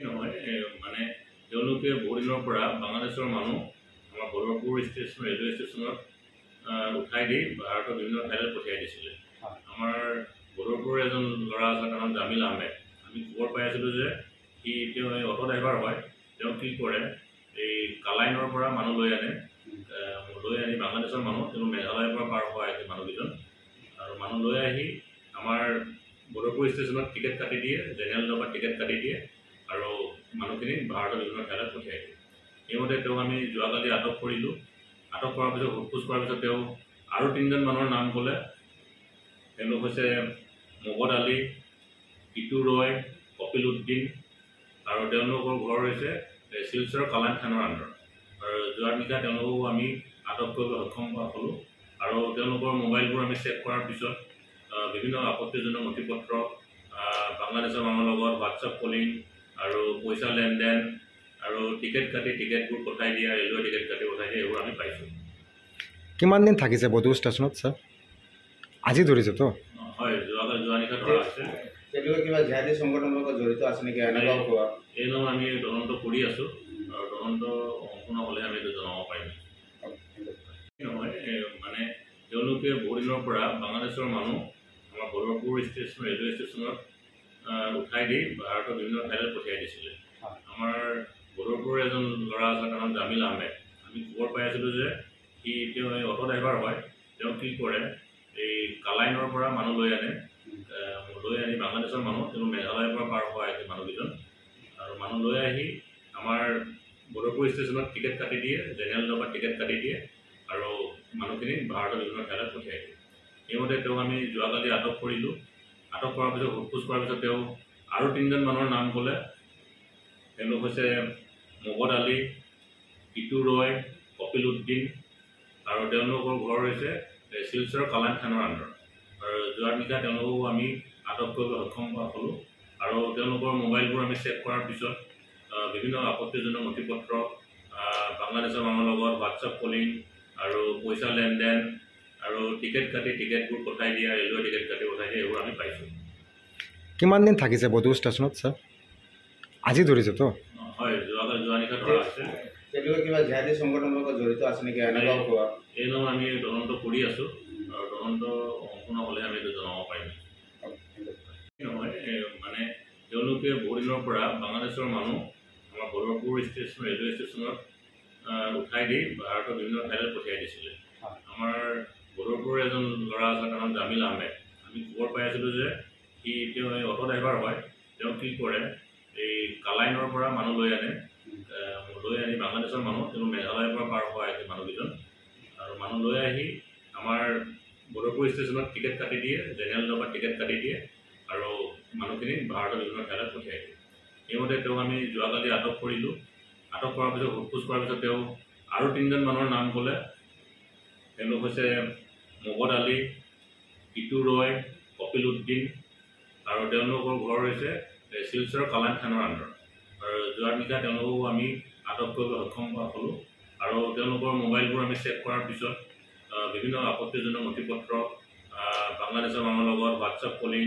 নহয় মানে তেওঁলোকে বহুদিনৰ পৰা বাংলাদেশৰ মানুহ আমাৰ বদৰপুৰ ষ্টেচন ৰেলৱে ষ্টেচনত উঠাই দি ভাৰতৰ বিভিন্ন ঠাইলৈ পঠিয়াই দিছিলে। আমাৰ বদৰপুৰৰ এজন ল'ৰা আছে, তাৰ নাম জামিল আহমেদ। আমি খবৰ পাই আছিলোঁ যে তেওঁ অটো ড্ৰাইভাৰ হয়। তেওঁ কি কৰে, এই কালাইনৰ পৰা মানুহ লৈ আনি বাংলাদেশৰ মানুহ, তেওঁ মেঘালয়ৰ পৰা পাৰ হোৱা আহিছে মানুহকেইজন, আৰু মানুহ লৈ আহি আমাৰ বদৰপুৰ ষ্টেচনত টিকেট কাটি দিয়ে, জেনেৰেল ডবাত টিকেট কাটি দিয়ে আৰু মানুহখিনিক ভাৰতৰ বিভিন্ন ঠাইলৈ পঠিয়াই দিয়ে। সেইমতে তেওঁক আমি যোৱাকালি আটক কৰিলোঁ। আটক কৰাৰ পিছত সোধ-পোছ কৰাৰ পিছত তেওঁ আৰু 3জন মানুহৰ নাম ক'লে। তেওঁলোক হৈছে মগদ আলী, ইটু ৰয়, কপিল উদ্দিন, আৰু তেওঁলোকৰ ঘৰ হৈছে শিলচৰ কালান থানৰ আণ্ডাৰত। আৰু যোৱা নিশা তেওঁলোকক আমি আটক কৰিবলৈ সক্ষম হ'লোঁ। আৰু তেওঁলোকৰ মোবাইলবোৰ আমি চেক কৰাৰ পিছত বিভিন্ন আপত্তিজনক নথি পত্ৰ, বাংলাদেশৰ মানুহৰ লগত হোৱাটছআপ কলিং আৰু পইচা লেনদেন আৰু টিকেটবোৰ পঠাই দিয়া, ৰেলৱে টিকেট কাটি পঠাই দিয়া, এইবোৰ আমি পাইছোঁ। কিমান দিন থাকিছে বদৰ ষ্টেচনত ছাৰ? আজি ধৰিছেতো? হয়, যোৱা নিশা ধৰা হৈছে। তেওঁলোকে কিবা জিহাদী সংগঠনৰ লগত জড়িত আছে নেকি? এই নাম আমি তদন্ত কৰি আছোঁ, আৰু তদন্ত সম্পূৰ্ণ হ'লে আমি এইটো জনাব পাৰিম। নহয় মানে তেওঁলোকে বহুদিনৰ পৰা বাংলাদেশৰ মানুহ আমাৰ বদৰপুৰ ষ্টেচন ৰেলৱে ষ্টেচনত উঠাই দি ভাৰতৰ বিভিন্ন ঠাইলৈ পঠিয়াই দিছিলে। আমাৰ বদৰপুৰৰ এজন ল'ৰা আছে, তাৰ নাম জামিল আহমেদ। আমি খবৰ পাই আছিলোঁ যে তেওঁ অটো ড্ৰাইভাৰ হয়। তেওঁ কি কৰে, এই কালাইনৰ পৰা মানুহ লৈ আনি বাংলাদেশৰ মানুহ, তেওঁ মেঘালয়ৰ পৰা পাৰ হোৱা আহিছে মানুহকেইজন, আৰু মানুহ লৈ আহি আমাৰ বদৰপুৰ ষ্টেচনত টিকেট কাটি দিয়ে, জেনেৰেল ডবাত টিকেট কাটি দিয়ে আৰু মানুহখিনিক ভাৰতৰ বিভিন্ন ঠাইলৈ পঠিয়াই দিয়ে। সেইমতে তেওঁক আমি যোৱাকালি আটক কৰিলোঁ। আটক কৰাৰ পিছত সোধ-পোছ কৰাৰ পিছত তেওঁ আৰু 3জন মানুহৰ নাম ক'লে। তেওঁলোক হৈছে মগদ আলী, ইটু ৰয়, কপিল উদ্দিন, আৰু তেওঁলোকৰ ঘৰ হৈছে শিলচৰ কালান থানৰ আণ্ডাৰত। আৰু যোৱা নিশা তেওঁলোকক আমি আটক কৰিবলৈ সক্ষম হ'লোঁ। আৰু তেওঁলোকৰ মোবাইলবোৰ আমি চেক কৰাৰ পিছত বিভিন্ন আপত্তিজনক নথি পত্ৰ, বাংলাদেশৰ মানুহৰ লগত হোৱাটছআপ কলিং আৰু পইচা লেনদেন আৰু টিকেটবোৰ পঠাই দিয়া, ৰেলৱে টিকেট কাটি পঠাই দিয়া, এইবোৰ আমি পাইছোঁ। কিমান দিন থাকিছে বদৰ ষ্টেচনত ছাৰ? আজি ধৰিছেতো? হয়, যোৱা নিশা ধৰা হৈছে। তেওঁলোকে কিবা জিহাদী সংগঠনৰ লগত জড়িত আছে নেকি? এই নাম আমি তদন্ত কৰি আছোঁ, আৰু তদন্ত সম্পূৰ্ণ হ'লে আমি এইটো জনাব পাৰিম। নহয় মানে তেওঁলোকে বহুদিনৰ পৰা বাংলাদেশৰ মানুহ আমাৰ বদৰপুৰ ষ্টেচন ৰেলৱে ষ্টেচনত উঠাই দি ভাৰতৰ বিভিন্ন ঠাইলৈ পঠিয়াই দিছিলে। আমাৰ বদৰপুৰৰ এজন ল'ৰা আছে, তাৰ নাম জামিল আহমেদ। আমি খবৰ পাই আছিলোঁ যে তেওঁ অটো ড্ৰাইভাৰ হয়। তেওঁ কি কৰে, এই কালাইনৰ পৰা মানুহ লৈ আনি বাংলাদেশৰ মানুহ, তেওঁ মেঘালয়ৰ পৰা পাৰ হোৱা আহিছে মানুহকেইজন, আৰু মানুহ লৈ আহি আমাৰ বদৰপুৰ ষ্টেচনত টিকেট কাটি দিয়ে, জেনেৰেল ডবাত টিকেট কাটি দিয়ে আৰু মানুহখিনিক ভাৰতৰ বিভিন্ন ঠাইলৈ পঠিয়াই দিয়ে। সেইমতে তেওঁক আমি যোৱাকালি আটক কৰিলোঁ। আটক কৰাৰ পিছত সোধ-পোছ কৰাৰ পিছত তেওঁ আৰু 3জন মানুহৰ নাম ক'লে। তেওঁলোক হৈছে মগদ আলী, ইটু ৰয়, কপিল উদ্দিন, আৰু তেওঁলোকৰ ঘৰ হৈছে শিলচৰ কালান থানৰ আণ্ডাৰত। আৰু যোৱা নিশা তেওঁলোকক আমি আটক কৰিবলৈ সক্ষম হ'লোঁ। আৰু তেওঁলোকৰ মোবাইলবোৰ আমি চেক কৰাৰ পিছত বিভিন্ন আপত্তিজনক নথি পত্ৰ, বাংলাদেশৰ মানুহৰ লগত হোৱাটছআপ কলিং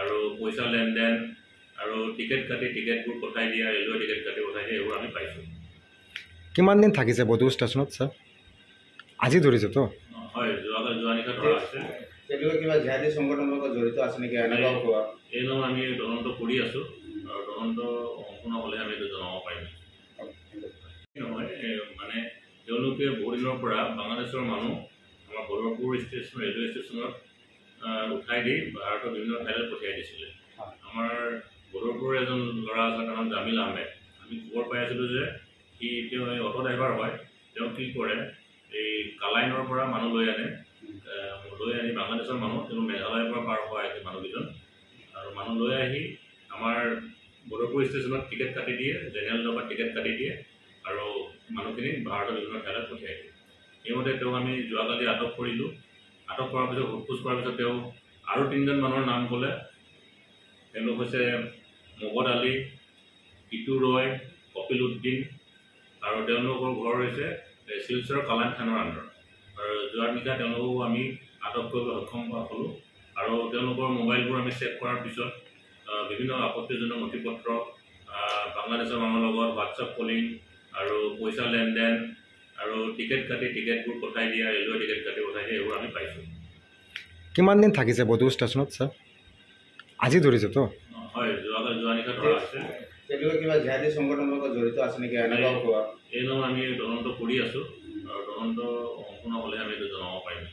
আৰু পইচা লেনদেন আৰু টিকেটবোৰ পঠাই দিয়া, ৰেলৱে টিকেট কাটি পঠাই দিয়া, এইবোৰ আমি পাইছোঁ। কিমান দিন থাকিছে বদৰ ষ্টেচনত ছাৰ? আজি ধৰিছেতো? হয়, যোৱা নিশা ধৰা হৈছে। তেওঁলোকে কিবা জিহাদী সংগঠনৰ লগত জড়িত আছে নেকি? এই নাম আমি তদন্ত কৰি আছোঁ, আৰু তদন্ত সম্পূৰ্ণ হ'লে আমি এইটো জনাব পাৰিম। নহয় মানে তেওঁলোকে বহুদিনৰ পৰা বাংলাদেশৰ মানুহ আমাৰ বদৰপুৰ ষ্টেচন ৰেলৱে ষ্টেচনত উঠাই দি ভাৰতৰ বিভিন্ন ঠাইলৈ পঠিয়াই দিছিলে। আমাৰ বদৰপুৰৰ এজন ল'ৰা আছে, তাৰ নাম জামিল আহমেদ। আমি খবৰ পাই আছিলোঁ যে তেওঁ অটো ড্ৰাইভাৰ হয়। তেওঁ কি কৰে, এই কালাইনৰ পৰা মানুহ লৈ আনি বাংলাদেশৰ মানুহ, তেওঁ মেঘালয়ৰ পৰা পাৰ হোৱা আহিছে মানুহকেইজন, আৰু মানুহ লৈ আহি আমাৰ বদৰপুৰ ষ্টেচনত টিকেট কাটি দিয়ে, জেনেৰেল ডবাত টিকেট কাটি দিয়ে আৰু মানুহখিনিক ভাৰতৰ বিভিন্ন ঠাইলৈ পঠিয়াই দিয়ে। সেইমতে তেওঁক আমি যোৱাকালি আটক কৰিলোঁ। আটক কৰাৰ পিছত সোধ-পোছ কৰাৰ পিছত তেওঁ আৰু 3জন মানুহৰ নাম ক'লে। তেওঁলোক হৈছে মগদ আলী, ইটু ৰয়, কপিল উদ্দিন, আৰু তেওঁলোকৰ ঘৰ হৈছে শিলচৰ কালান থানৰ আণ্ডাৰত। আৰু যোৱা নিশা তেওঁলোকক আমি আটক কৰিবলৈ সক্ষম হ'লোঁ। আৰু তেওঁলোকৰ মোবাইলবোৰ আমি চেক কৰাৰ পিছত বিভিন্ন আপত্তিজনক নথি পত্ৰ, বাংলাদেশৰ মানুহৰ লগত হোৱাটছআপ কলিং আৰু পইচা লেনদেন আৰু টিকেট কাটি টিকেটবোৰ পঠাই দিয়া, ৰেলৱে টিকেট কাটি পঠাই দিয়া, এইবোৰ আমি পাইছোঁ। কিমান দিন থাকিছে বধুৰ ষ্টেচনত ছাৰ? আজি ধৰিছেতো? হয়, যোৱা নিশা ধৰা আছে। তেওঁলোকে কিবা জিহাদী সংগঠনৰ লগত জড়িত আছে নেকি এনেকুৱা কোৱা? এই নহয়, আমি তদন্ত কৰি আছোঁ আৰু তদন্ত সম্পূৰ্ণ হ'লে আমি এইটো জনাব পাৰিম।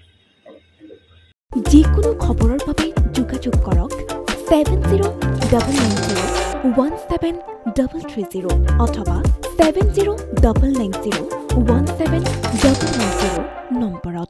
যিকোনো খবৰৰ বাবে যোগাযোগ কৰক 7099017330 অথবা 7099017390 নম্বৰত।